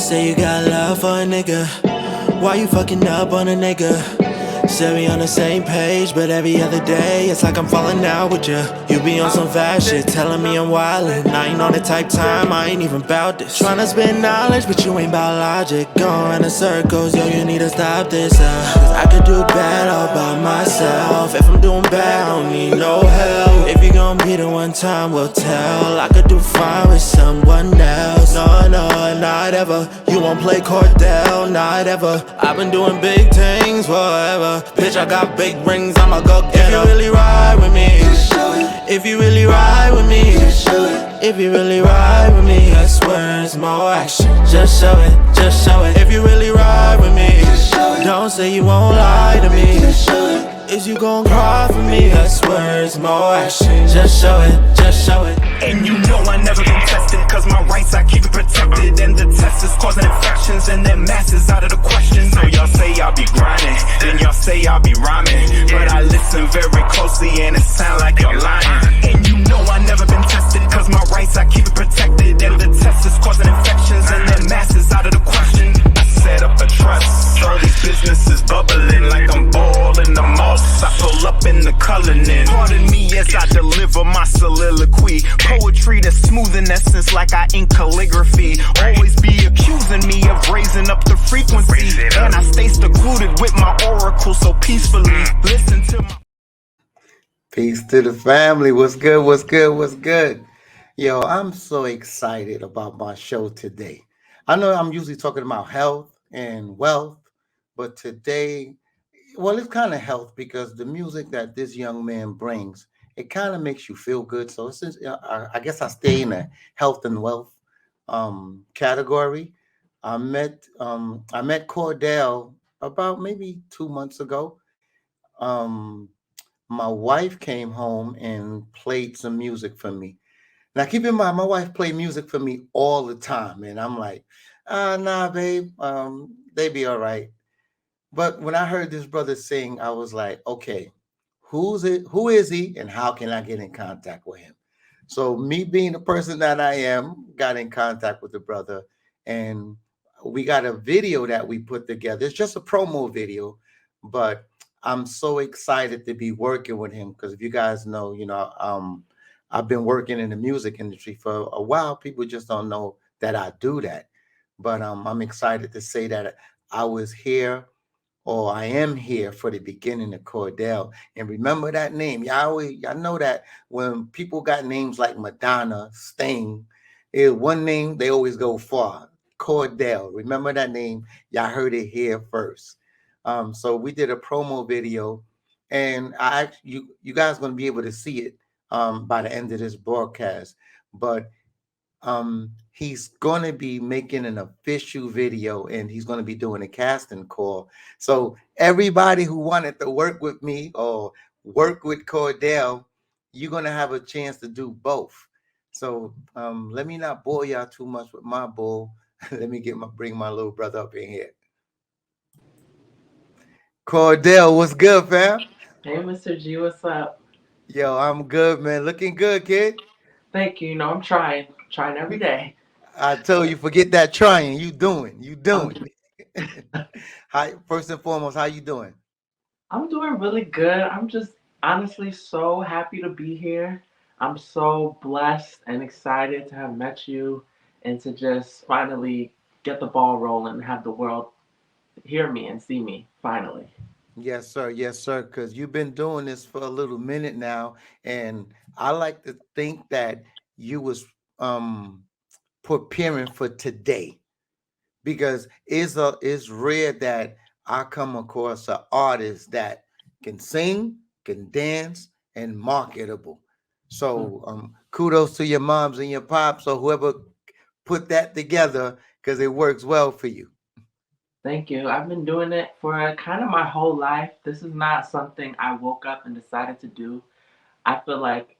say you got love for a nigga. Why you fucking up on a nigga? Said we on the same page, but every other day it's like I'm falling out with you. You be on some fast shit, telling me I'm wildin'. I ain't on the type time, I ain't even bout this. Tryna spit knowledge, but you ain't bout logic. Going in circles, yo, you need to stop this. Cause I could do bad all by myself. If I'm doing bad, I don't need no help. If you gon' be the one time, we'll tell. I could do fine with someone else. No, no, not ever. You won't play Kourdell, not ever. I've been doing big things forever. Bitch, I got big rings, I'ma go get 'em. If you really ride with me, just show it. If you really ride with me, just show it. If you really ride with me, less words, more action. Just show it, just show it. If you really ride with me, just show it. Don't say you won't lie to me, just show it. Is you gon' cry for me? Less words, more action. Just show it, just show it. And you know I never been tested, cause my rights I keep it protected. And the test is causing infections, and then masses out of the question. So y'all say I'll be grinding, then y'all say I'll be rhyming. But I listen very closely and it sound like you're lying. And you know I never been tested, cause my rights I keep it protected. And the test is causing infections, and then masses out of the question. I set up a trust, all these businesses bubbling like I'm balling the moss. I pull up in the coloring. Pardon me as I deliver my soliloquy. Poetry that's smooth in essence like I ink calligraphy. Always be accusing me of raising up the frequency. And I stay secluded with my oracle so peacefully. Listen to my... Peace to the family. What's good? What's good? What's good? Yo, I'm so excited about my show today. I know I'm usually talking about health and wealth, but today, well, it's kind of health because the music that this young man brings, it kind of makes you feel good. So since I guess I stay in the health and wealth category. I met Kourdell about maybe 2 months ago. Um, my wife came home and played some music for me. Now, keep in mind, my wife played music for me all the time, and I'm like, nah, babe, they be all right. But when I heard this brother sing, I was like, okay, who's it? Who is he, and how can I get in contact with him? So, me being the person that I am, got in contact with the brother, and we got a video that we put together. It's just a promo video, but I'm so excited to be working with him because if you guys know, I've been working in the music industry for a while. People just don't know that I do that, but I'm excited to say that I was here or I am here for the beginning of Kourdell. And remember that name. Y'all know that when people got names like Madonna, Sting, one name, they always go far. Kourdell. Remember that name. Y'all heard it here first. So we did a promo video, and you guys gonna be able to see it by the end of this broadcast. But he's going to be making an official video and he's going to be doing a casting call. So everybody who wanted to work with me or work with Kourdell, you're going to have a chance to do both. So let me not bore y'all too much with my bull. Let me bring my little brother up in here. Kourdell, what's good, fam? Hey, Mr.G, what's up? Yo, I'm good, man. Looking good, kid. Thank you. You know, I'm trying every day. I told you, forget that trying. You I'm doing. Hi, first and foremost, how you doing? I'm doing really good. I'm just honestly so happy to be here. I'm so blessed and excited to have met you and to just finally get the ball rolling and have the world hear me and see me finally. Yes, sir. Yes, sir. Because you've been doing this for a little minute now, and I like to think that you was um preparing for today because it's rare that I come across an artist that can sing, can dance, and marketable. Mm. So kudos to your moms and your pops or whoever put that together because it works well for you. Thank you. I've been doing it for kind of my whole life. This is not something I woke up and decided to do. I feel like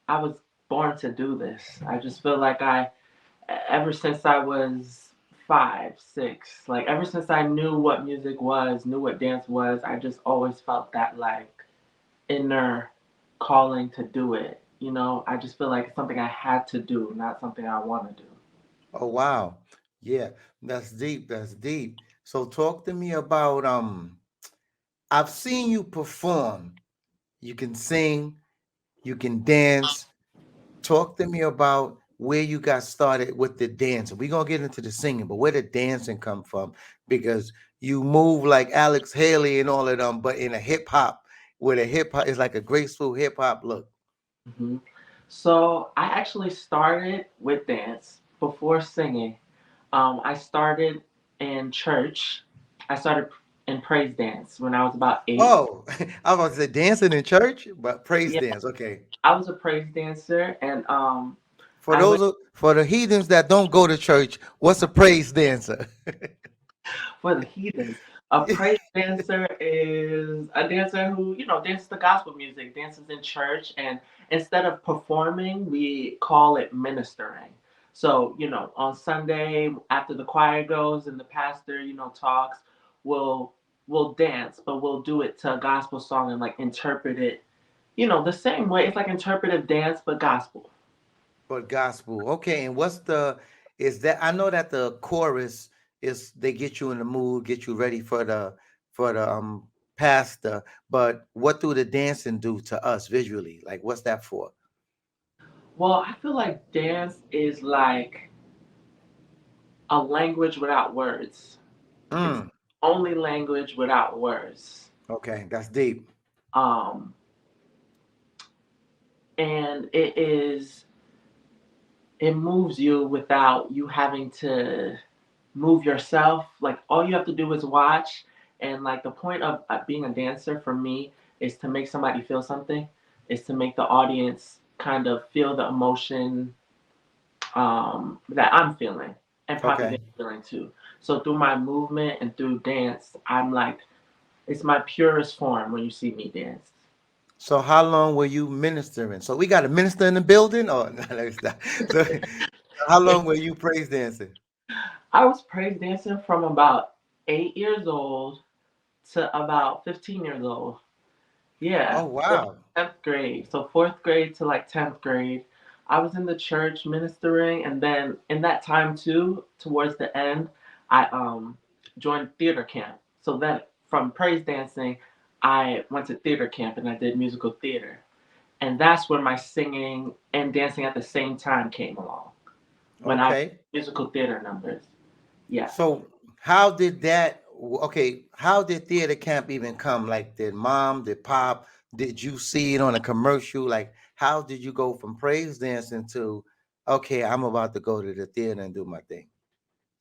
I was born to do this. I just feel like ever since I was 5, 6, like ever since I knew what music was, knew what dance was, I just always felt that like inner calling to do it. You know, I just feel like it's something I had to do, not something I want to do. Oh wow. Yeah, that's deep. That's deep. So talk to me about I've seen you perform. You can sing, you can dance. Talk to me about where you got started with the dancing. We're gonna get into the singing, but where did dancing come from? Because you move like Alex Haley and all of them, but in a hip hop, with a hip hop, it's like a graceful hip hop look. Hmm. So I actually started with dance before singing. I started in church. I started in praise dance when I was about 8. Oh, I was about to say dancing in church, but praise Yeah, dance. Okay. I was a praise dancer, and For I went for the heathens that don't go to church, what's a praise dancer? for the heathens. A praise dancer is a dancer who, dances the gospel music, dances in church, and instead of performing, we call it ministering. So, on Sunday after the choir goes and the pastor, talks, we'll we'll dance, but we'll do it to a gospel song and like interpret it, the same way. It's like interpretive dance, but gospel. But gospel. Okay, and what's the is that I know that the chorus is they get you in the mood, get you ready for the pastor, but what do the dancing do to us visually? Like what's that for? Well, I feel like dance is like a language without words. It's Mm, only language without words. okay, that's deep. Um, and it moves you without you having to move yourself. Like all you have to do is watch. And like the point of being a dancer for me is to make somebody feel something, is to make the audience kind of feel the emotion that I'm feeling and probably they're Okay. feeling too. So through my movement and through dance, I'm like, it's my purest form when you see me dance. So how long were you ministering? So we got a minister in the building, or no, that's not. So how long were you praise dancing? I was praise dancing from about 8 years old to about 15 years old. Yeah, Oh from wow. 10th grade. So fourth grade to like 10th grade. I was in the church ministering, and then in that time too, towards the end, I joined theater camp. So then from praise dancing, I went to theater camp and I did musical theater. And that's where my singing and dancing at the same time came along. When I Okay. musical theater numbers. Yeah. So how did that? Okay, how did theater camp even come? Like, did mom, did pop, did you see it on a commercial? Like, how did you go from praise dancing to, okay, I'm about to go to the theater and do my thing?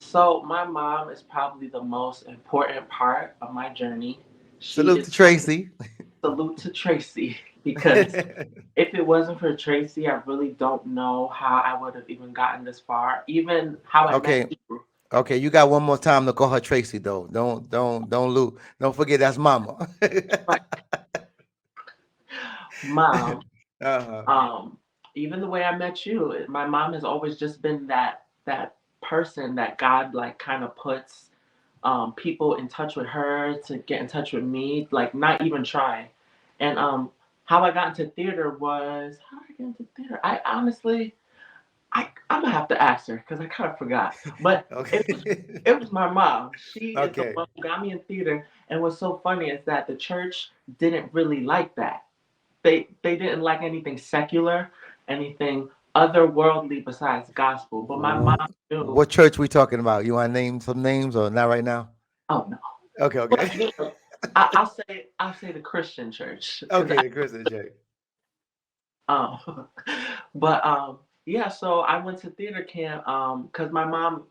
So my mom is probably the most important part of my journey. She Salute is to Tracy. salute to Tracy because if it wasn't for Tracy, I really don't know how I would have even gotten this far. Even how I met Okay, you. okay, you got one more time to call her Tracy though. Don't lose. Don't forget that's mama. Right. Mom, uh-huh. um, even the way I met you, my mom has always just been that person that God like kind of puts people in touch with her to get in touch with me, like not even trying. And how I got into theater was how did I get into theater? I honestly, I'm gonna have to ask her because I kind of forgot. But Okay. it was my mom. She is the Okay. one who got me in theater. And what's so funny is that the church didn't really like that. They didn't like anything secular, anything otherworldly besides gospel. But my Wh- mom knew. What church we talking about? You want to name some names or not right now? Oh no. Okay, But okay. I'll say the Christian church because Okay, the Christian church. um but yeah. So I went to theater camp because my mom,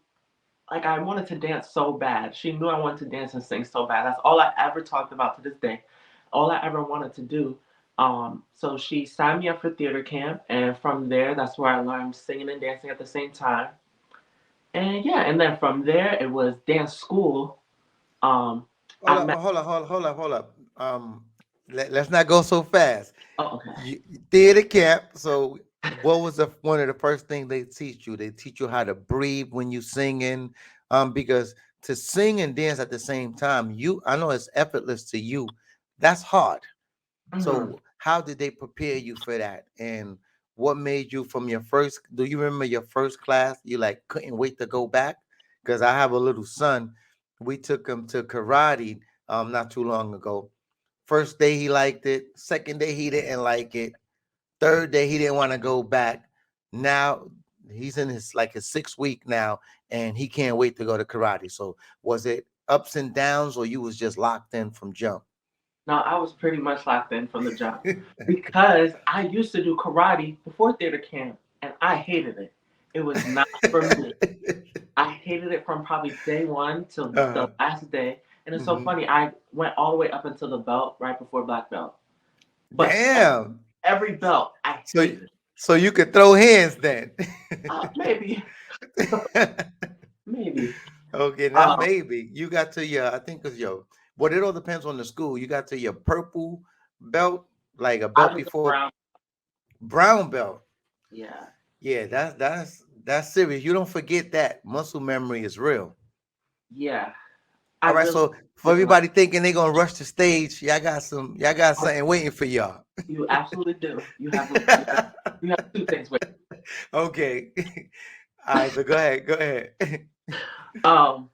like, I wanted to dance so bad. She knew I wanted to dance and sing so bad. That's all I ever talked about to this day. All I ever wanted to do. So she signed me up for theater camp, and from there, that's where I learned singing and dancing at the same time. And yeah, and then from there, it was dance school. Um, Hold I up, met. hold up. Let's not go so fast. Oh, okay. You, theater camp. So, what was the one of the first things they teach you? They teach you how to breathe when you singing. Because to sing and dance at the same time, I know it's effortless to you. That's hard. Hmm. So, how did they prepare you for that? And what made you from your first? Do you remember your first class? You like couldn't wait to go back. because I have a little son. We took him to karate not too long ago. First day he liked it. Second day he didn't like it. Third day he didn't want to go back. Now he's in his 6th week now, and he can't wait to go to karate. So was it ups and downs, or you was just locked in from jump? No, I was pretty much locked in from the jump because I used to do karate before theater camp and I hated it. It was not for me. I hated it from probably day one till the uh, last day. And it's so mhm. funny, I went all the way up until the belt right before black belt. But Damn. every belt I So hated. so you could throw hands then. Maybe, maybe. Okay, now Um, maybe you got to your, I think it's your, but it all depends on the school. You got to your purple belt, like a I belt was before around. brown belt. Yeah, Yeah, that's serious. You don't forget that. Muscle memory is real. yeah. I All right, really so for didn't like. everybody thinking they're gonna rush the stage, y'all got something waiting for y'all. You absolutely do. You have two things with. Okay. All right, so go ahead, go ahead. Um,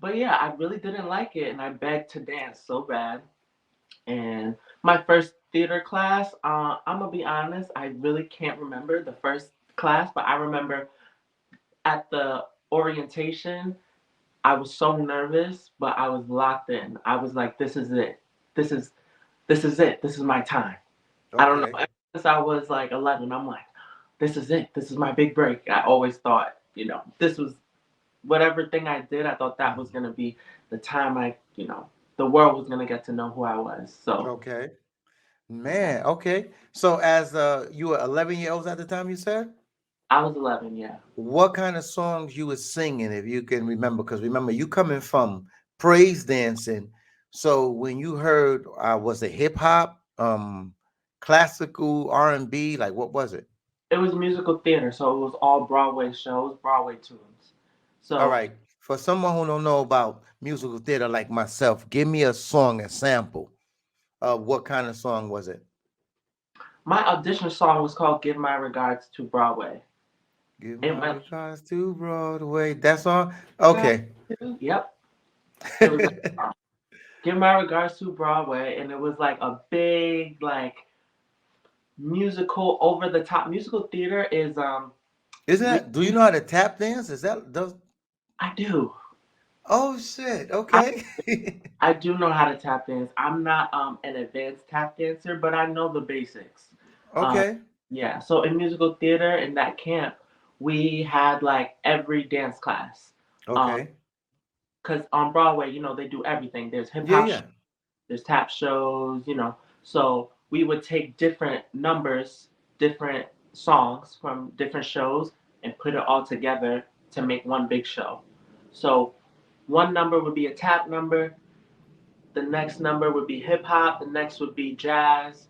but yeah, I really didn't like it, and I begged to dance so bad. And my first theater class, I'm gonna be honest, I really can't remember the first class, but I remember at the orientation, I was so nervous, but I was locked in. I was like, "This is it. This is this is it. This is my time." I don't know. Okay. Ever since I was like 11, I'm like, "This is it. This is my big break." I always thought, this was whatever thing I did. I thought that was Mhm. gonna be the time the world was gonna get to know who I was. So Okay. yeah, Man, okay. So as you were 11 years old at the time, you said? I was 11. Yeah. What kind of songs you were singing, if you can remember? Because remember, you coming from praise dancing. So when you heard, was it hip hop, classical, R&B? Like, what was it? It was musical theater, so it was all Broadway shows, Broadway tunes. All So right. For someone who don't know about musical theater like myself, give me a song, a sample of what kind of song was it? my audition song was called "Give My Regards to Broadway." Give It my went. regards to Broadway. That song? Okay. Yep. It was like "Give My Regards to Broadway," and it was like a big musical over the top musical theater is Is that, do you really know how to tap dance? Is that does I do. Oh shit. I, Okay. I do know how to tap dance. I'm not an advanced tap dancer, but I know the basics. Um, Okay. yeah. So in musical theater in that camp, we had like every dance class. Um, Okay. because on Broadway, they do everything. There's hip Yeah, hop, yeah. there's tap shows. So we would take different numbers, different songs from different shows, and put it all together to make one big show. So one number would be a tap number, the next number would be hip hop, the next would be jazz.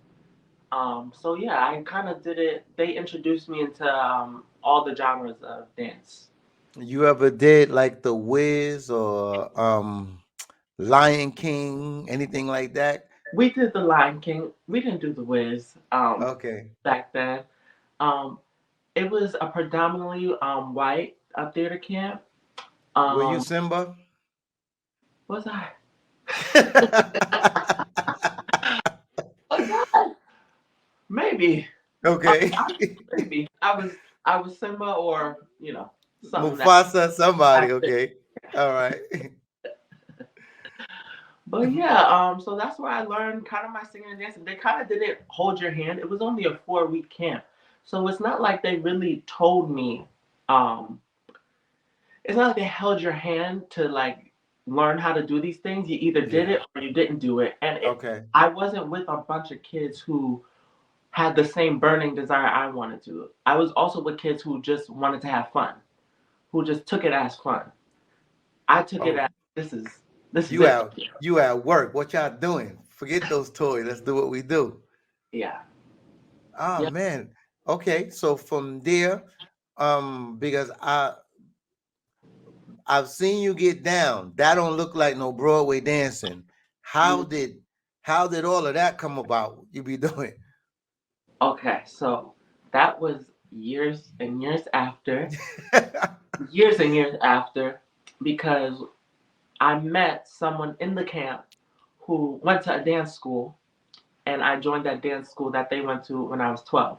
So yeah, I kind of did it. They introduced me into all the genres of dance. You ever did like the Wiz or Lion King, anything like that? We did the Lion King. We didn't do the Wiz Okay. back then. Um, it was a predominantly white theater camp. Were you Um, Simba? was I? Was I? Maybe. Okay. Maybe I was Simba or something that. Mufasa, somebody. Okay. All right. But yeah, so that's where I learned kind of my singing and dancing. They kind of didn't hold your hand. It was only a 4-week camp, so it's not like they really told me. Um, it's not like they held your hand to like learn how to do these things. You either did Yeah. it or you didn't do it. And Okay. I wasn't with a bunch of kids who had the same burning desire I wanted to. I was also with kids who just wanted to have fun, who just took it as fun. I took it Oh, as this is you it. out you at work. What y'all doing? Forget those toys. Let's do what we do. Yeah. Oh Yeah. man. Okay. So from there, because I've seen you get down. That don't look like no Broadway dancing. How Mm. did how did all of that come about? You be doing? Okay, so that was years and years after, years and years after. because I met someone in the camp who went to a dance school, and I joined that dance school that they went to when I was 12.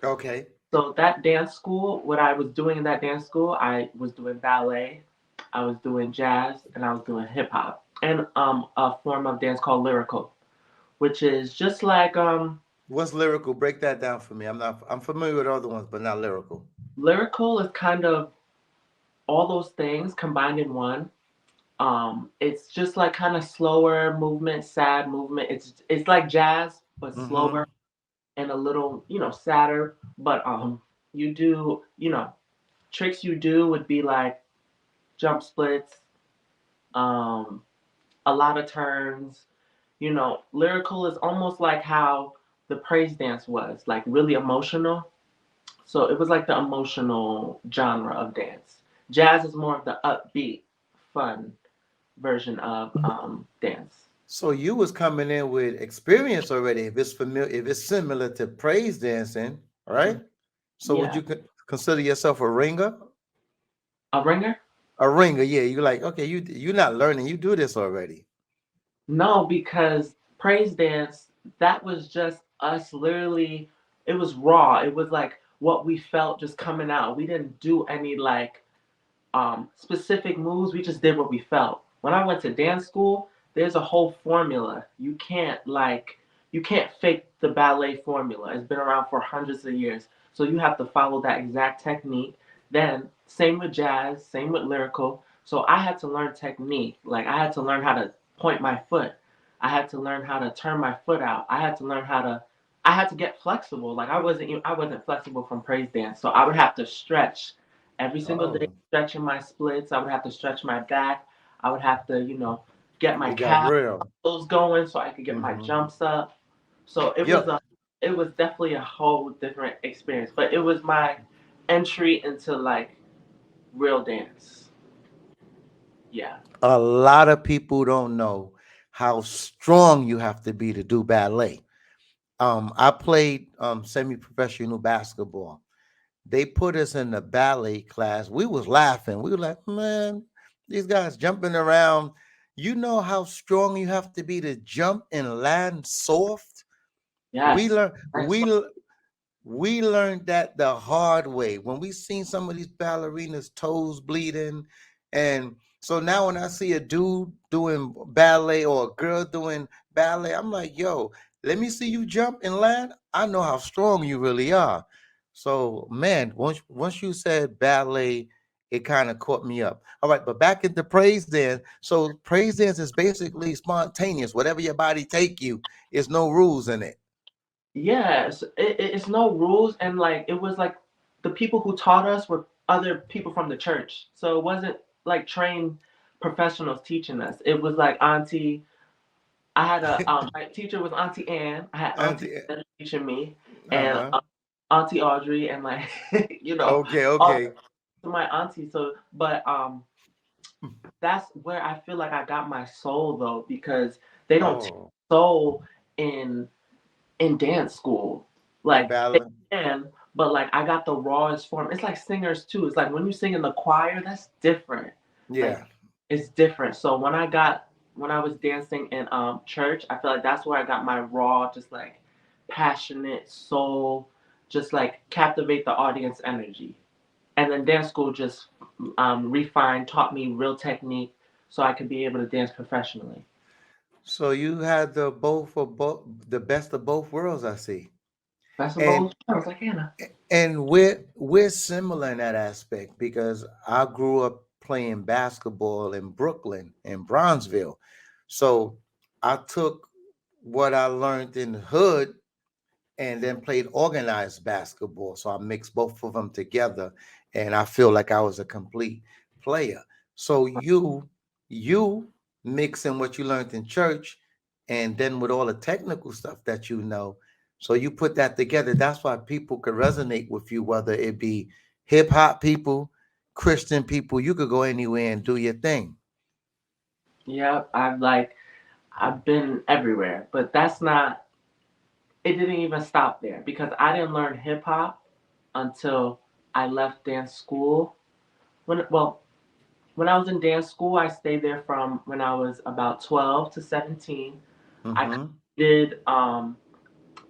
Okay. So that dance school, what I was doing in that dance school, I was doing ballet, I was doing jazz, and I was doing hip hop, and a form of dance called lyrical, which is just like What's lyrical? Break that down for me. I'm familiar with other ones, but not lyrical. lyrical is kind of all those things combined in one. It's just like kind of slower movement, sad movement. It's like jazz but Mm-hmm. slower and a little sadder. But you do tricks you do would be like jump splits, um, a lot of turns. Lyrical is almost like how the praise dance was, like really emotional. So it was like the emotional genre of dance. Jazz is more of the upbeat, fun version of dance. So you was coming in with experience already. If it's familiar, if it's similar to praise dancing, right? So would Yeah. you consider yourself a ringer? A ringer? A ringer, yeah. You like, okay, you're not learning. You do this already. No, because praise dance, that was just us literally, it was raw. It was like what we felt just coming out. We didn't do any like specific moves. We just did what we felt. When I went to dance school, there's a whole formula. You can't fake the ballet formula. It's been around for hundreds of years. So you have to follow that exact technique. Then same with jazz, same with lyrical. So I had to learn technique. Like I had to learn how to point my foot. I had to learn how to turn my foot out. I had to get flexible. Like I wasn't flexible from praise dance. So I would have to stretch every single day, Oh, stretching my splits. I would have to stretch my back. I would have to, get my it got calves real. going so I could get my Mm-hmm. jumps up. So Yo, it was definitely a whole different experience. But it was my entry into like real dance. Yeah. a lot of people don't know how strong you have to be to do ballet. I played semi-professional basketball. They put us in the ballet class. We was laughing. We were like, man, these guys jumping around. You know how strong you have to be to jump and land soft? We Yes. learn That's we learned that the hard way when we seen some of these ballerinas toes bleeding. And so now when I see a dude doing ballet or a girl doing ballet, I'm like, yo, let me see you jump and land. I know how strong you really are. So man, once you said ballet, it kind of caught me up. All right, but back into praise dance. So praise dance is basically spontaneous. Whatever your body take you, there's no rules in it. yes. It's no rules, and like it was like the people who taught us were other people from the church. So it wasn't like trained professionals teaching us. It was like auntie. I had a my teacher was Auntie Ann. I had Auntie Auntie, Ann teaching me, and uh-huh. Auntie Audrey, and like Okay, all okay. my aunties. So, but that's where I feel like I got my soul though, because they don't teach Oh, soul in dance school. in Like they ballet. can, but like I got the rawest form. It's like singers too. It's like when you sing in the choir, that's different. Like Yeah. it's different. So when I was dancing in church, I feel like that's where I got my raw, just like passionate soul, just like captivate the audience energy. And then dance school just refined, taught me real technique, so I could be able to dance professionally. So you had the the best of both worlds, I see. That's And both. I was like Anna. we're similar in that aspect because I grew up playing basketball in Brooklyn in Bronzeville. So I took what I learned in the hood and then played organized basketball. So I mixed both of them together, and I feel like I was a complete player. So you mixing what you learned in church, and then with all the technical stuff that you know. So you put that together. That's why people could resonate with you, whether it be hip hop people, Christian people. You could go anywhere and do your thing. Yeah, I've been everywhere, but that's not. It didn't even stop there because I didn't learn hip hop until I left dance school. When well, when I was in dance school, I stayed there from when I was about 12 to 17. I Mm-hmm. did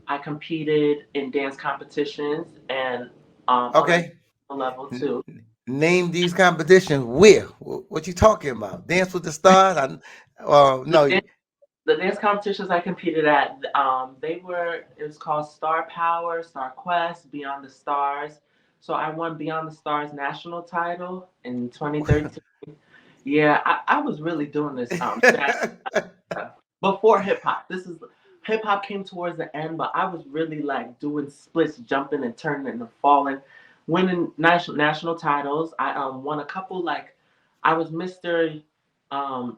I competed in dance competitions and on a Okay. national level N- too. Name these competitions. Where? What you talking about? Dance with the Stars? The No. dance, the dance competitions I competed at, it was called Star Power, Star Quest, Beyond the Stars. So I won Beyond the Stars national title in 2013. Yeah, I was really doing this before hip hop. This is hip hop came towards the end, but I was really like doing splits, jumping and turning and falling, winning national titles. I won a couple like I was Mr. Um,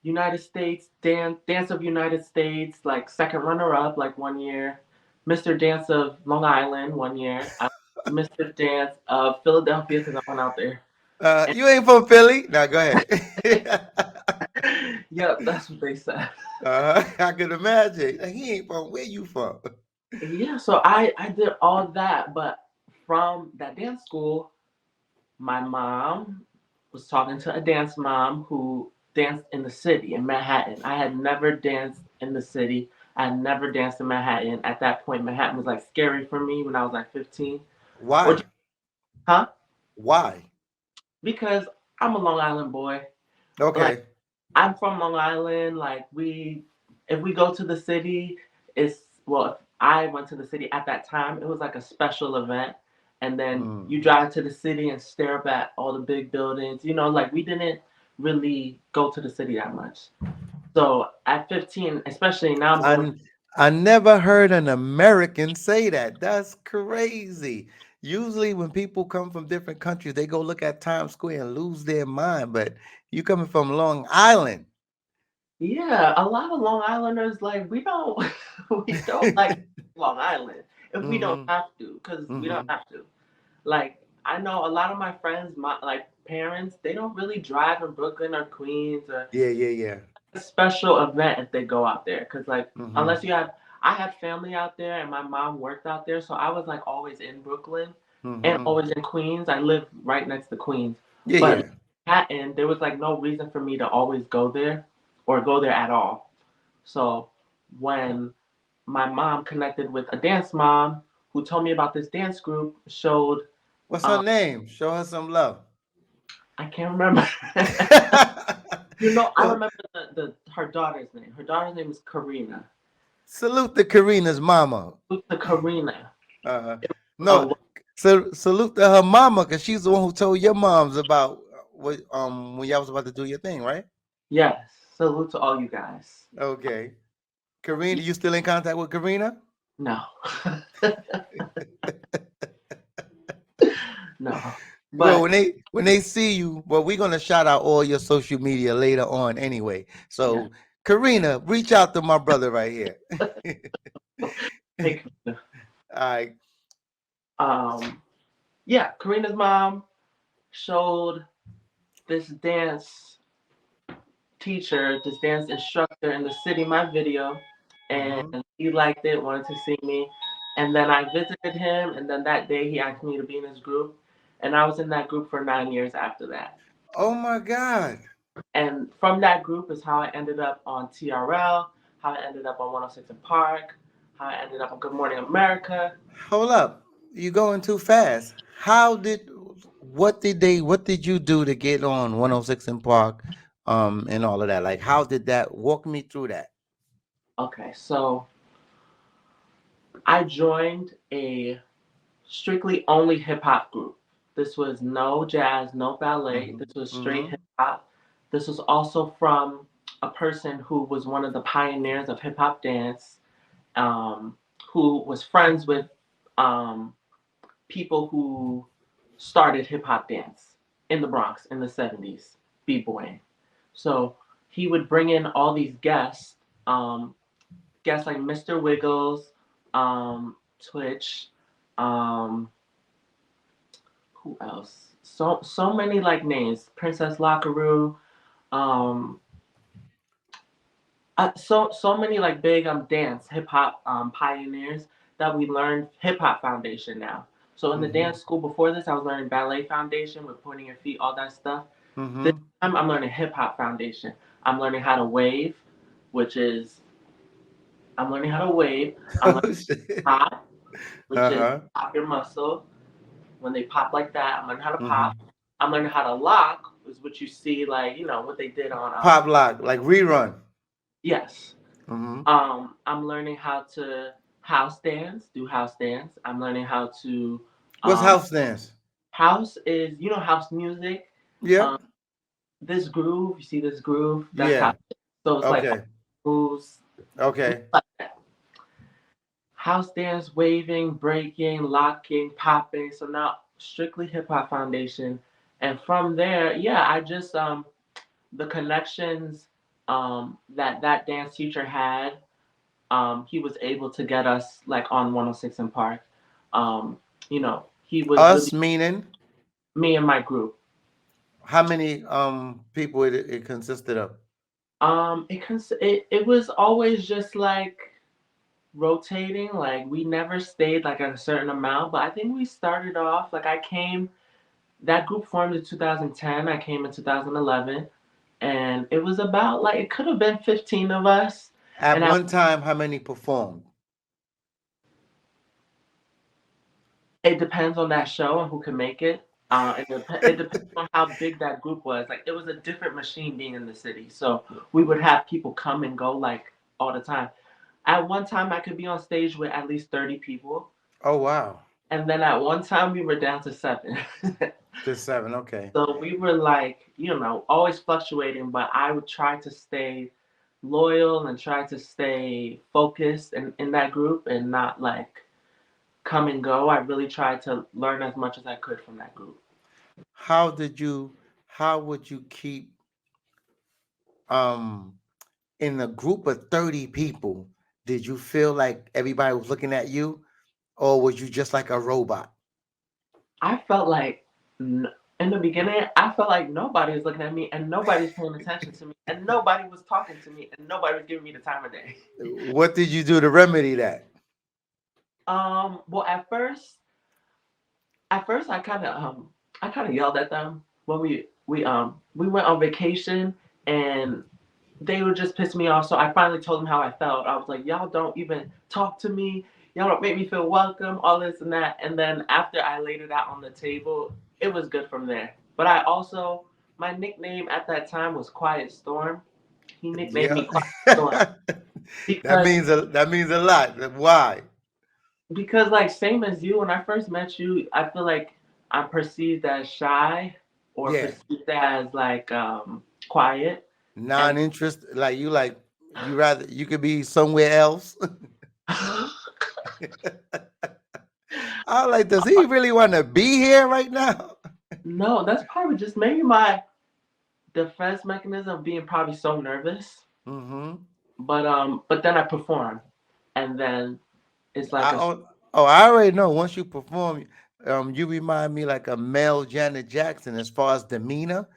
United States Dance of United States like second runner up like 1 year, Mr. Dance of Long Island 1 year, Mr. Dance of Philadelphia because I went out there. And, You ain't from Philly. Now go ahead. yep, that's what they said. I can imagine. He ain't from where you from. Yeah, so I did all that, but from that dance school, my mom was talking to a dance mom who danced in the city in Manhattan. I had never danced in the city. I had never danced in Manhattan. At that point, Manhattan was like scary for me when I was like 15. Or Why? huh? Why? Because I'm a Long Island boy. Like Okay. I'm from Long Island. Like if we go to the city, it's well. If I went to the city at that time, it was like a special event. And then Mm. you drive to the city and stare up at all the big buildings. Like we didn't really go to the city that much. So at 15, especially now, I'm going. I I never heard an American say that. That's crazy. Usually, when people come from different countries, they go look at Times Square and lose their mind. But you coming from Long Island. Yeah, a lot of Long Islanders like we don't we don't like Long Island if we don't Mm-hmm. have to, because we don't Mm-hmm. have to. Like I know a lot of my friends, my like parents, they don't really drive in Brooklyn or Queens or Yeah, yeah, yeah. a special event if they go out there. Cause like Mm-hmm. unless I had family out there and my mom worked out there, so I was like always in Brooklyn and Mm-hmm. always in Queens. I live right next to Queens, Yeah, but yeah. Manhattan, there was like no reason for me to always go there or go there at all. So when my mom connected with a dance mom who told me about this dance group, showed What's her um, name? Show her some love. I can't remember. I Well, remember the her daughter's name. Her daughter's name is Karina. salute to Karina's mama. The Karina. Uh, no, Uh, so salute to her mama because she's the one who told your moms about what when y'all was about to do your thing, right? yes. Salute to all you guys. Okay. Karina, you still in contact with Karina? No. No. Well, But when they see you, well, we're gonna shout out all your social media later on anyway. yeah. So, Karina, reach out to my brother right here. Hey, All right. um yeah, Karina's mom showed this dance teacher, this dance instructor in the city my video, and Mm-hmm. he liked it, wanted to see me. And then I visited him, and then that day he asked me to be in his group. And I was in that group for 9 years after that. Oh my God. And from that group is how I ended up on TRL, how I ended up on 106 in Park, how I ended up on Good Morning America. Hold up. You going too fast. What did you do to get on 106 in Park and all of that? Like how did that walk me through that? Okay, so I joined a strictly only hip hop group. This was no jazz, no ballet. Mm-hmm. This was straight Mm-hmm. hip hop. This was also from a person who was one of the pioneers of hip hop dance, um, who was friends with um, people who started hip hop dance in the Bronx in the 70s, b-boying. So he would bring in all these um, guests like Mr. Wiggles, Twitch, um, who else? So many like names. Princess Lockaroo. Um, so many like big dance hip hop pioneers that we learned hip hop foundation now. So in the Mm-hmm. dance school before this, I was learning ballet foundation with pointing your feet, all that stuff. This Mm-hmm. time I'm learning hip hop foundation. I'm learning how to wave, which is I'm learning how to wave. I'm learning Oh shit. pop, which is Uh-huh. pop your muscle. When they pop like that, I'm learning how to Mm-hmm. pop. I'm learning how to lock, is what you see, like, what they did on Pop lock, like rerun. yes. Mm-hmm. I'm learning how to house dance, do house dance. I'm learning how to What's um house dance? house is house music. Um Yep. this groove, you see this groove? That's Yeah. how so it's like Okay. moves Okay. like that. House dance, waving, breaking, locking, popping. So now strictly hip hop foundation. And from there, yeah, I just the connections that dance teacher had, he was able to get us like on 106 in Park. He was really Us meaning me and my group. how many people it consisted of? It was always just like rotating. Like we never stayed like at a certain amount, but I think we started off like I came. That group formed in 2010. I came in 2011, and it was about like it could have been 15 of us. At And I one time, how many performed? It depends on that show and who can make it. It depends on how big that group was. Like it was a different machine being in the city, so we would have people come and go like all the time. At one time, I could be on stage with at least 30 people, Oh wow. and then at one time we were down to seven. Just seven, okay. So we were like, always fluctuating, but I would try to stay loyal and try to stay focused in that group and not like come and go. I really tried to learn as much as I could from that group. How did you how would you keep um in a group of 30 people, did you feel like everybody was looking at you or was you just like a robot? I felt like in the beginning, I felt like nobody was looking at me and nobody was paying attention to me and nobody was talking to me and nobody was giving me the time of day. What did you do to remedy that? Well, at first, I kind of yelled at them when we went on vacation and they would just piss me off. So I finally told them how I felt. I was like, y'all don't even talk to me. Y'all don't make me feel welcome. All this and that. And then after I laid it out on the table, it was good from there. But I also my nickname at that time was Quiet Storm. He nicknamed Yeah. me Quiet Storm that because means a lot. Why? like same as you, when I first met you, I feel like I'm perceived as shy or Yeah. perceived as like quiet. And Non-interest, like you rather you could be somewhere else. I like, does he really want to be here right now? no, that's probably just maybe my defense mechanism of being probably so nervous. Mm-hmm. But then I perform, and then it's like a I already know. Once you perform, you remind me like a male Janet Jackson as far as demeanor.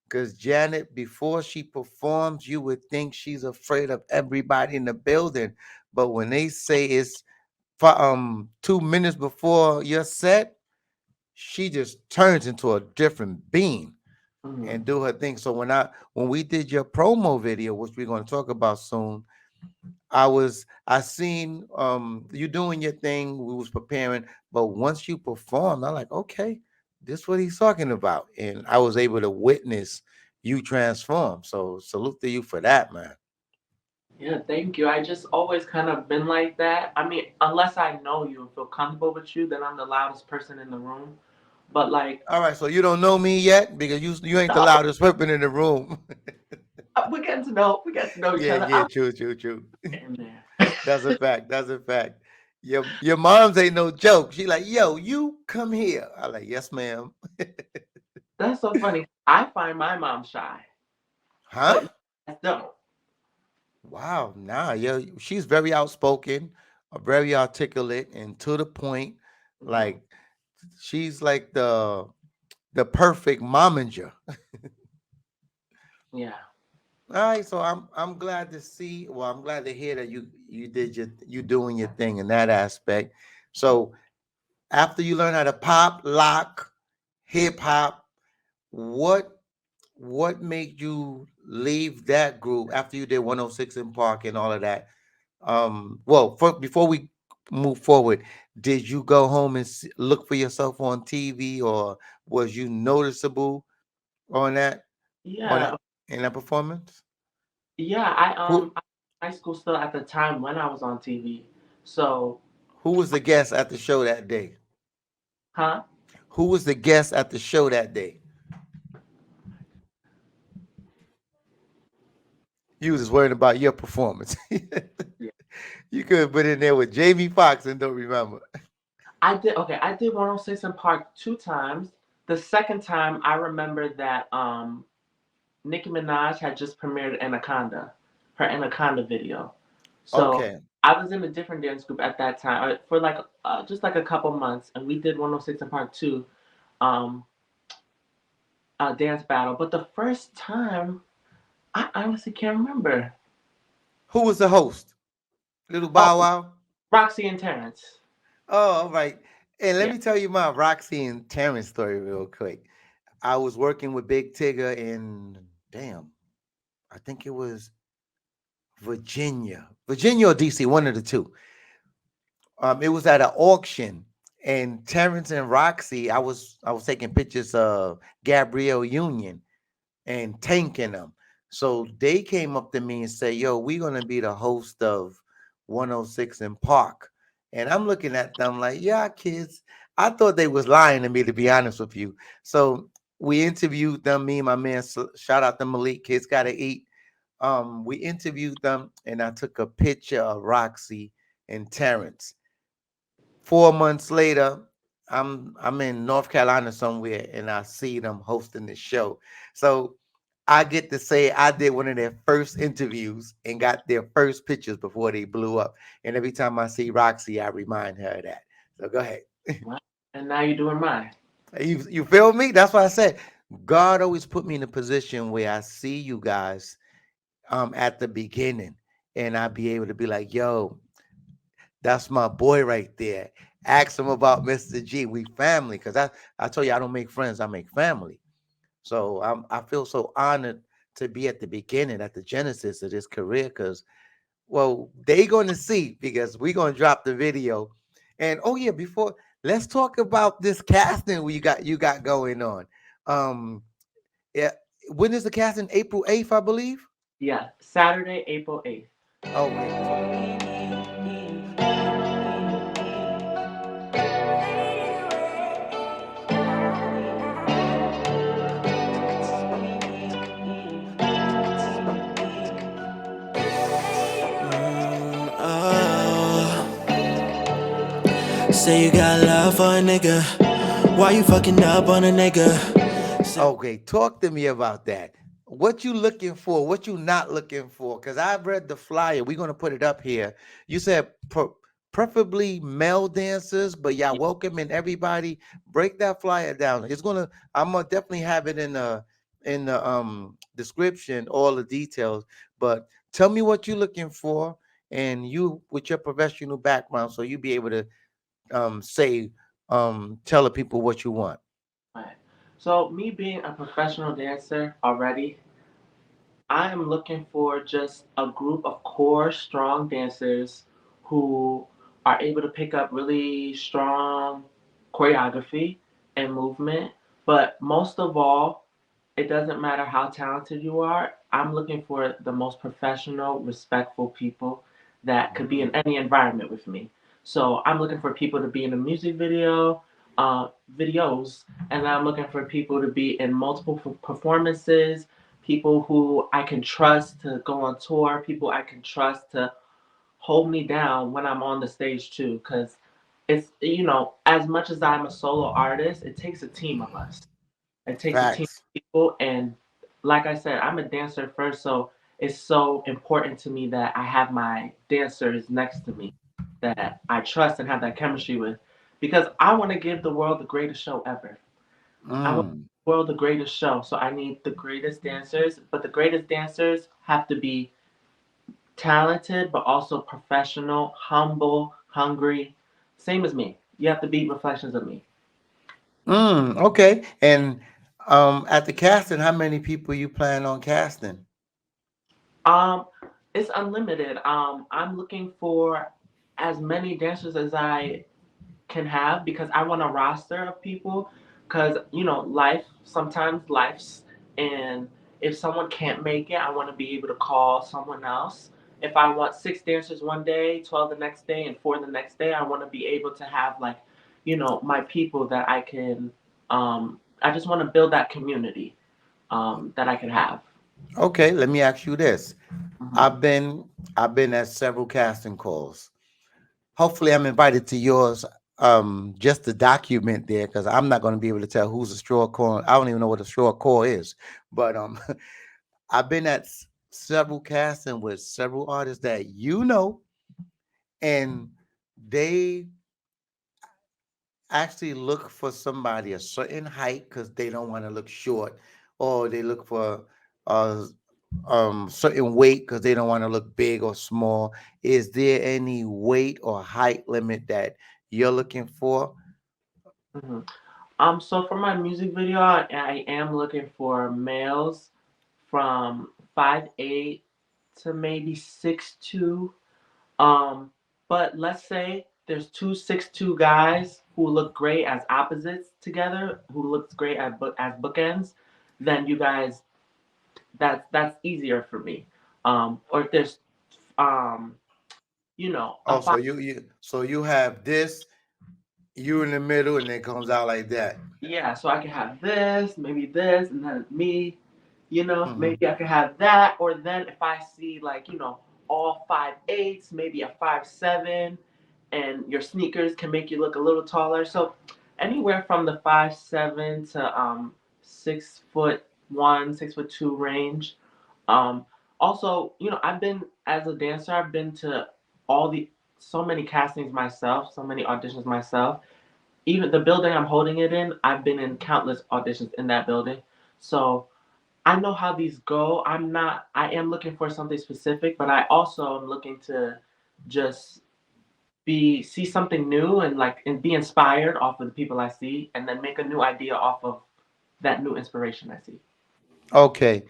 Because Janet, before she performs, you would think she's afraid of everybody in the building. But when they say it's 2 minutes before your set, she just turns into a different being mhm. and do her thing. So when we did your promo video, which we're going to talk about soon, I seen you doing your thing. We was preparing, but once you performed, I'm like, okay, this what he's talking about, and I was able to witness you transform. So salute to you for that, man. Yeah, thank you. I just always kind of been like that. I mean, unless I know you and feel comfortable with you, then I'm the loudest person in the room. But like, All right, so you don't know me yet because you ain't the no, loudest person in the room. we get to know each Yeah, other. yeah, I'm true. in there. That's a fact. That's a fact. Your mom's ain't no joke. She like, yo, you come here. I like, yes, ma'am. That's so funny. I find my mom shy, Huh? but you guys don't. Wow, nah, yeah, she's very outspoken, very articulate, and to the point. Mhm. Like she's like the perfect momager. Yeah. All right, so I'm glad to see. Well, I'm glad to hear that you doing your thing in that aspect. So after you learn how to pop, lock, hip hop, what what made you leave that group after you did 106 in Park and all of that? Well, before we move forward, did you go home and look for yourself on TV, or was you noticeable on that on Yeah, that in that performance? yeah. Who I high school still at the time when I was on TV. So, who was the guest at the show that day? huh? Who was the guest at the show that day? You was just worried about your performance. Yeah. You could have been in there with Jamie Foxx and don't remember. I did okay. I did 106 in Park 2 times. The second time, I remember that Nicki Minaj had just premiered Anaconda, her Anaconda video. So Okay. I was in a different dance group at that time for like just like a couple months, and we did 106 in Park 2 um, dance battle. But the first time, I honestly can't remember. Who was the host? Little Oh, Bow Wow? Roxy and Terrence. Oh, all right. And let Yeah. me tell you my Roxy and Terrence story real quick. I was working with Big Tigger in, damn, I think it was Virginia or DC, one of the two. It was at an auction, and Terrence and Roxy, I was taking pictures of Gabrielle Union and tanking them. So they came up to me and said, "Yo, we're gonna be the host of 106 in Park." And I'm looking at them like, "Yeah, kids." I thought they was lying to me, to be honest with you. So we interviewed them. Me and my man, shout out to Malik. Kids gotta eat. We interviewed them, and I took a picture of Roxy and Terrence. 4 months later, I'm in North Carolina somewhere, and I see them hosting the show. So I get to say I did one of their first interviews and got their first pictures before they blew up. And every time I see Roxy, I remind her of that. So go ahead. Well, and now you're doing mine. You feel me? That's why I said God always put me in a position where I see you guys at the beginning, and I be able to be like, yo, that's my boy right there. Ask him about Mr. G. We family, because I told you I don't make friends, I make family. So I feel so honored to be at the beginning, at the genesis of this career, because well, they gonna see because we gonna drop the video. And oh yeah, before let's talk about this casting you got going on. Um yeah, when is the casting? April 8th, I believe. Yeah, Saturday, April 8th. Okay. Oh, say you got love for a nigga. Why you fucking up on a nigga? Okay, talk to me about that. What you looking for? What you not looking for? Because I've read the flyer. We're gonna put it up here. You said preferably male dancers, but y'all welcoming everybody. Break that flyer down. It's gonna. I'm gonna definitely have it in the description, all the details. But tell me what you're looking for, and you with your professional background, so you be able to say tell the people what you want. Right. So, me being a professional dancer already, I am looking for just a group of core strong dancers who are able to pick up really strong choreography and movement. But most of all, it doesn't matter how talented you are. I'm looking for the most professional, respectful people that could be in any environment with me. So I'm looking for people to be in a music video, videos, and I'm looking for people to be in multiple performances, people who I can trust to go on tour, people I can trust to hold me down when I'm on the stage too. Because as much as I'm a solo artist, it takes a team of us. It takes a team Facts. of people. And like I said, I'm a dancer first. So it's so important to me that I have my dancers next to me that I trust and have that chemistry with. Because I want to give the world the greatest show ever. I want Mm. the world the greatest show. So I need the greatest dancers. But the greatest dancers have to be talented, but also professional, humble, hungry. Same as me. You have to be reflections of me. Okay. And At the casting, how many people you plan on casting? Um, it's unlimited. I'm looking for as many dancers as I can have because I want a roster of people. Because life sometimes life's, and if someone can't make it, I want to be able to call someone else. If I want 6 dancers one day, 12 the next day, and 4 the next day, I want to be able to have like, my people that I can. I just want to build that community that I can have. Okay, let me ask you this. Hmm. I've been I've been at several casting calls. Hopefully I'm invited to yours, just to document there, because I'm not going to be able to tell who's a straw core. I don't even know what a straw core is. But I've been at several casting with several artists that and they actually look for somebody a certain height because they don't want to look short, or they look for a certain weight because they don't want to look big or small. Is there any weight or height limit that you're looking for? Hmm. So for my music video, I am looking for males from 5'8" to maybe 6'2". Um, but let's say there's two 6'2" guys who look great as opposites together, who looks great as bookends. Then you guys, that's easier for me. Or if there's um, a Oh, so five. you have this, you in the middle, and it comes out like that. Yeah, so I can have this, and then me. Hmm. Maybe I could have that, or then if I see like all 5'8", maybe a 5'7", and your sneakers can make you look a little taller. So anywhere from the 5'7" to 6'1", 6'2" range. Um, Also, I've been as a dancer, I've been to all the so many castings myself, so many auditions myself. Even the building I'm holding it in, I've been in countless auditions in that building. So I know how these go. I am looking for something specific, but I also am looking to just see something new and be inspired off of the people I see and then make a new idea off of that new inspiration I see. Okay.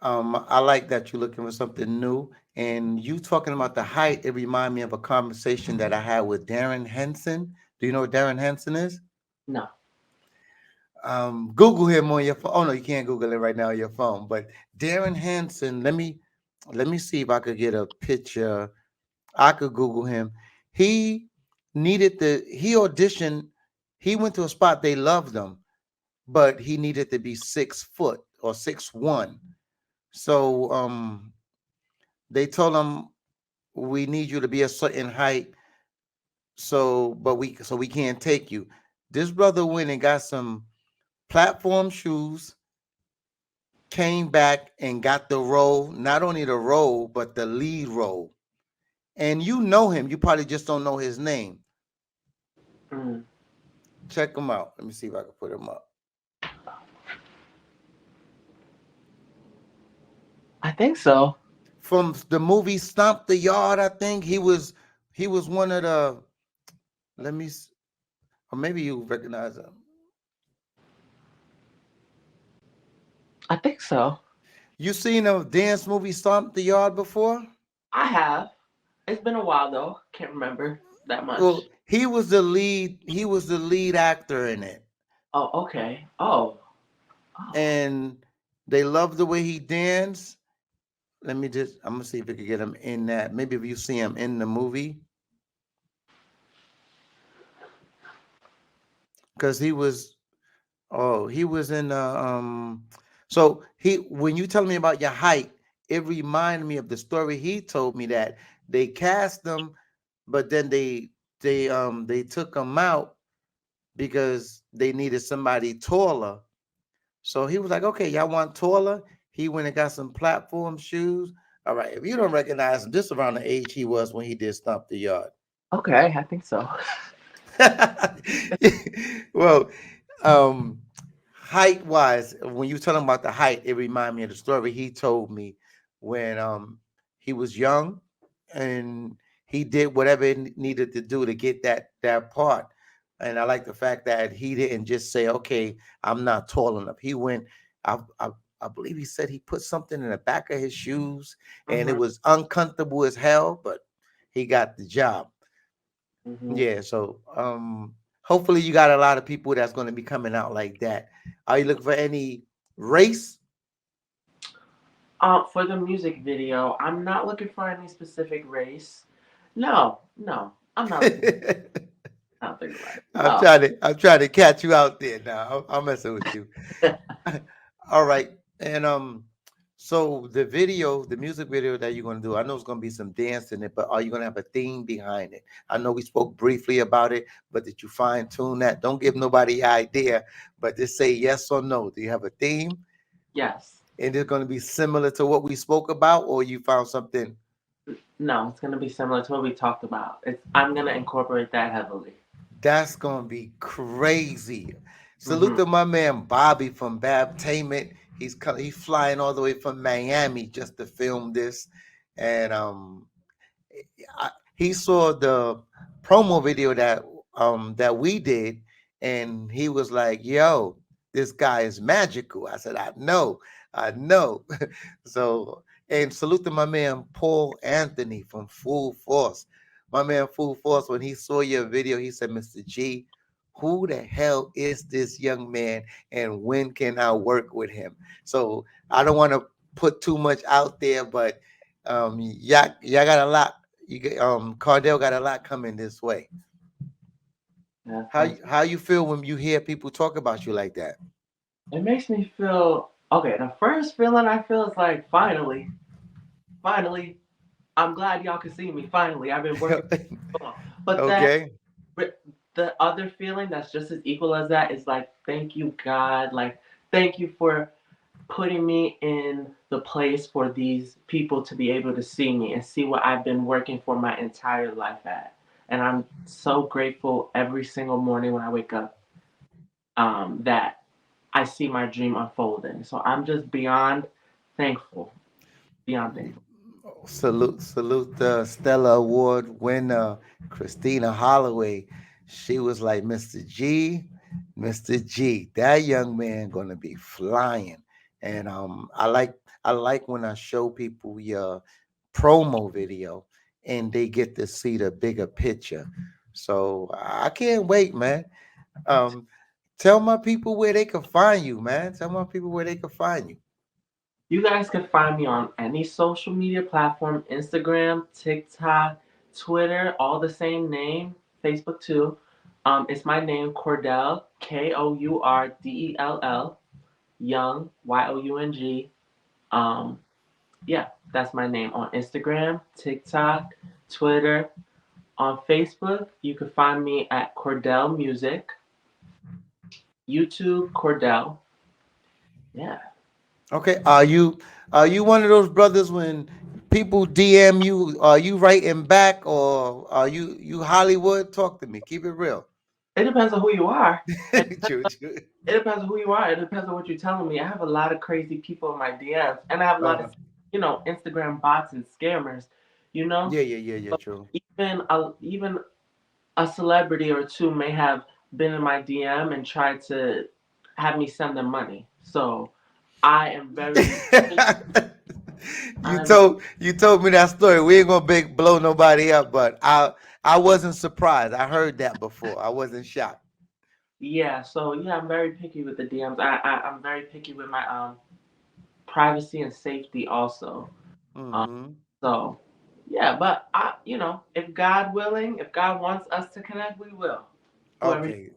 I like that you're looking for something new. And you talking about the height, it remind me of a conversation that I had with Darren Henson. Do you know what Darren Henson is? No. Google him on your phone. Oh no, you can't Google it right now on your phone. But Darren Henson, let me see if I could get a picture. I could Google him. He he auditioned, he went to a spot, they loved him, but he needed to be 6 foot or 6'1". So they told him, we need you to be a certain height, so we can't take you. This brother went and got some platform shoes, came back and got the role, not only the role, but the lead role. And you know him, you probably just don't know his name. Mm. Check him out. Let me see if I can put him up. I think so. From the movie Stomp the Yard, I think he was one of the, let me or maybe you recognize him. I think so. You seen a dance movie Stomp the Yard before? I have. It's been a while though. Can't remember that Well, much. he was the lead actor in it. Oh, okay. Oh. Oh. And they loved the way he danced. I'm gonna see if we could get him in that. Maybe if you see him in the movie, because he was in so he when you tell me about your height, it reminded me of the story he told me that they cast him, but then they took him out because they needed somebody taller. So he was like, okay, y'all want taller? He went and got some platform shoes. All right, if you don't recognize him, just around the age he was when he did Stomp the Yard. Okay, I think so. Well, um, height wise, when you tell him about the height, it reminded me of the story he told me when he was young and he did whatever it needed to do to get that part. And I like the fact that he didn't just say, "Okay, I'm not tall enough." He went. I, I, I believe he said he put something in the back of his shoes, and it Mhm. was uncomfortable as hell, but he got the job. Mhm. Yeah. So, hopefully, you got a lot of people that's going to be coming out like that. Are you looking for any race? For the music video, I'm not looking for any specific race. No, no, I'm not looking. I don't think about it. No. I'm trying to catch you out there now. I'm messing with you. All right. And so the video, the music video that you're gonna do, I know it's gonna be some dance in it, but are you gonna have a theme behind it? I know we spoke briefly about it, but did you fine tune that? Don't give nobody idea, but just say yes or no. Do you have a theme? Yes. And it's gonna be similar to what we spoke about, or you found something? No, it's gonna be similar to what we talked about. I'm gonna incorporate that heavily. That's gonna be crazy. Salute Mhm. to my man Bobby from Babtainment. He's flying all the way from Miami just to film this, and he saw the promo video that we did, and he was like, "Yo, this guy is magical." I said, I know." So, and salute to my man Paul Anthony from Full Force. My man Full Force, when he saw your video, he said, "Mr. G, who the hell is this young man, and when can I work with him?" So I don't want to put too much out there, but y'all got a lot. Kourdell got a lot coming this way. Yes, How you feel when you hear people talk about you like that? it makes me feel okay. The first feeling I feel is like finally, finally, I'm glad y'all can see me. Finally, I've been working so long. But Okay. the other feeling that's just as equal as that is like, thank you, God. Like, thank you for putting me in the place for these people to be able to see me and see what I've been working for my entire life at. And I'm so grateful every single morning when I wake up, that I see my dream unfolding. So I'm just beyond thankful, beyond thankful. Salute the Stella Award winner, Christina Holloway. She was like, Mr. G, that young man gonna be flying. And I like when I show people your promo video and they get to see the bigger picture. So I can't wait, man. Um, tell my people where they can find you, man. Tell my people where they can find you. You guys can find me on any social media platform: Instagram, TikTok, Twitter, all the same name, Facebook too. It's my name, Kourdell, Kourdell, Young, Young. Um, yeah, that's my name on Instagram, TikTok, Twitter. On Facebook, you can find me at Kourdell Music, YouTube, Kourdell. Yeah. Okay. Are you one of those brothers when people DM you, are you writing back or are you Hollywood? Talk to me. Keep it real. It depends on who you are. True, true. It depends on who you are. It depends on what you're telling me. I have a lot of crazy people in my DMs, and I have a lot Uh, of, Instagram bots and scammers. You know, yeah, so true. even a celebrity or two may have been in my DM and tried to have me send them money. So I am very, you I'm told me that story. We ain't gonna blow nobody up, but I wasn't surprised. I heard that before. I wasn't shocked. yeah. So yeah, I'm very picky with the DMs. I'm very picky with my privacy and safety also. Um, Hmm. so yeah, but if God willing, if God wants us to connect, we will. Whoever. Okay.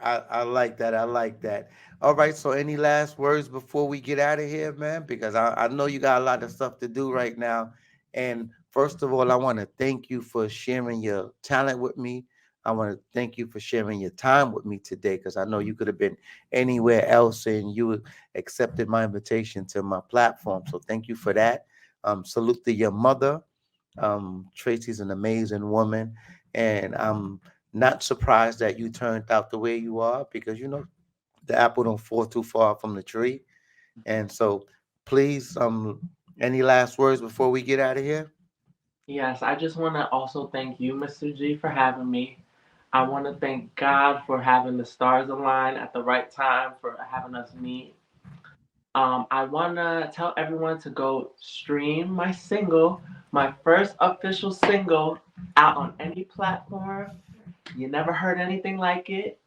I like that. I like that. All right. So, any last words before we get out of here, man? Because I know you got a lot of stuff to do right now. And first of all, I want to thank you for sharing your talent with me. I want to thank you for sharing your time with me today because I know you could have been anywhere else and you accepted my invitation to my platform. So, thank you for that. Salute to your mother. Tracy's an amazing woman. And I'm not surprised that you turned out the way you are because the apple don't fall too far from the tree. And so please, any last words before we get out of here? Yes, I just want to also thank you, Mr. G, for having me. I want to thank God for having the stars align at the right time for having us meet. I want to tell everyone to go stream my single, my first official single, out on any platform. You never heard anything like it.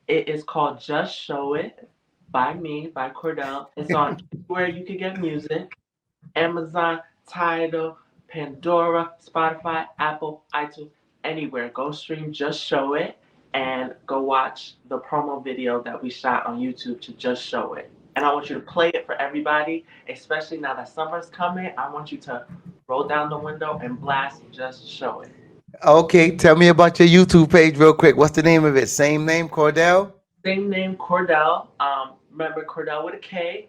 It is called Just Show It by me, by Kourdell. It's on where you could get music. Amazon, Tidal, Pandora, Spotify, Apple, iTunes, anywhere. Go stream Just Show It and go watch the promo video that we shot on YouTube to Just Show It. And I want you to play it for everybody, especially now that summer's coming. I want you to roll down the window and blast Just Show It. Okay, tell me about your YouTube page real quick. What's the name of it? Same name, Kourdell? Same name, Kourdell. Remember Kourdell with a K,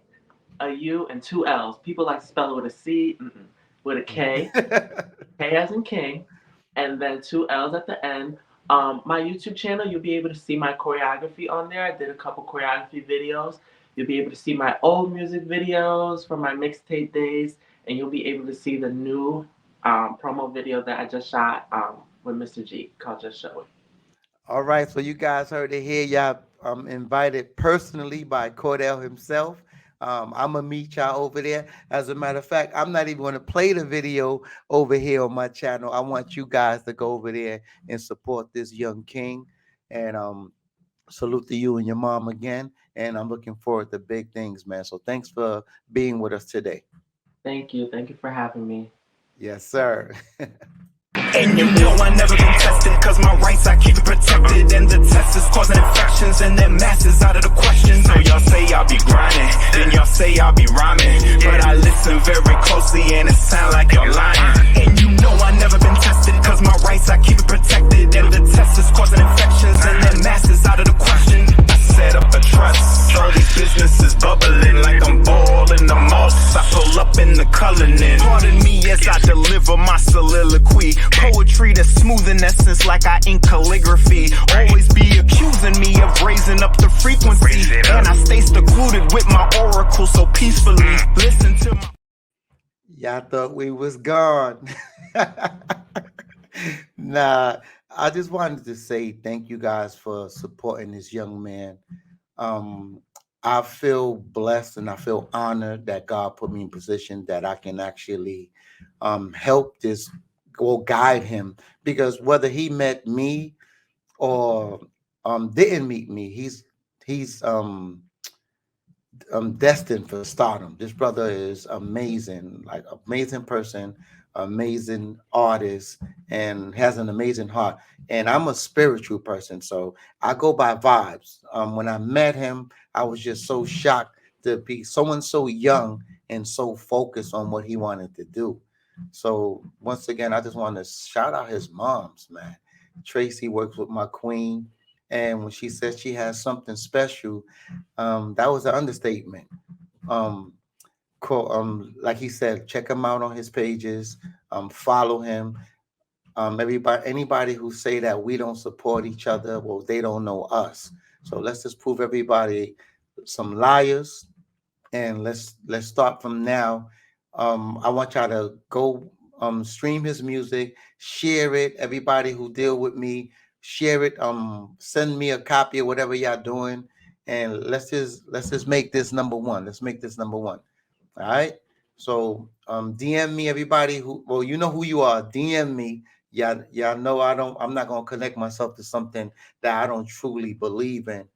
a U, and two L's. People like to spell it with a C, with a K. K as in king, and then two L's at the end. My YouTube channel, you'll be able to see my choreography on there. I did a couple choreography videos. You'll be able to see my old music videos from my mixtape days, and you'll be able to see the new promo video that I just shot with Mr.G called Just Show It. All right, so you guys heard it here. Y'all invited personally by Kourdell himself. I'm gonna meet y'all over there. As a matter of fact, I'm not even gonna play the video over here on my channel. I want you guys to go over there and support this young king. And salute to you and your mom again. And I'm looking forward to big things, man. So thanks for being with us today. Thank you. Thank you for having me. Yes, sir. And you know I never been tested, cause my rights I keep it protected. And the test is causing infections and their masses out of the question. So y'all say I'll be grinding, then y'all say I'll be rhyming. But I listen very closely and it sound like you're lying. And you know I never been tested, cause my rights I keep it protected. And the test is causing infections and their masses out of the question. I set up a trust, all these businesses bubbling like I'm balling the most. I pull up in the coloring. Pardon me as I deliver my soliloquy. Poetry that's smooth in essence like I ink calligraphy. Always be accusing me of raising up the frequency. And I stay secluded with my oracle so peacefully. Listen to my... Y'all thought we was gone. Nah, I just wanted to say thank you guys for supporting this young man. I feel blessed and I feel honored that God put me in position that I can actually help this or guide him, because whether he met me or didn't meet me, he's destined for stardom. This brother is amazing, like amazing person, amazing artist, and has an amazing heart. And I'm a spiritual person, so I go by vibes. When I met him, I was just so shocked to be someone so young and so focused on what he wanted to do. So once again, I just want to shout out his moms, man. Tracy works with my queen, and when she said she has something special, that was an understatement. Um, like he said, check him out on his pages. Follow him. Anybody who say that we don't support each other, well, they don't know us. So let's just prove everybody some liars, and let's start from now. I want y'all to go stream his music, share it. Everybody who deal with me, share it. Send me a copy of whatever y'all doing, and let's just make this number one. Let's make this number one. All right. So DM me, everybody who, well, you know who you are. DM me. Y'all know I'm not gonna connect myself to something that I don't truly believe in.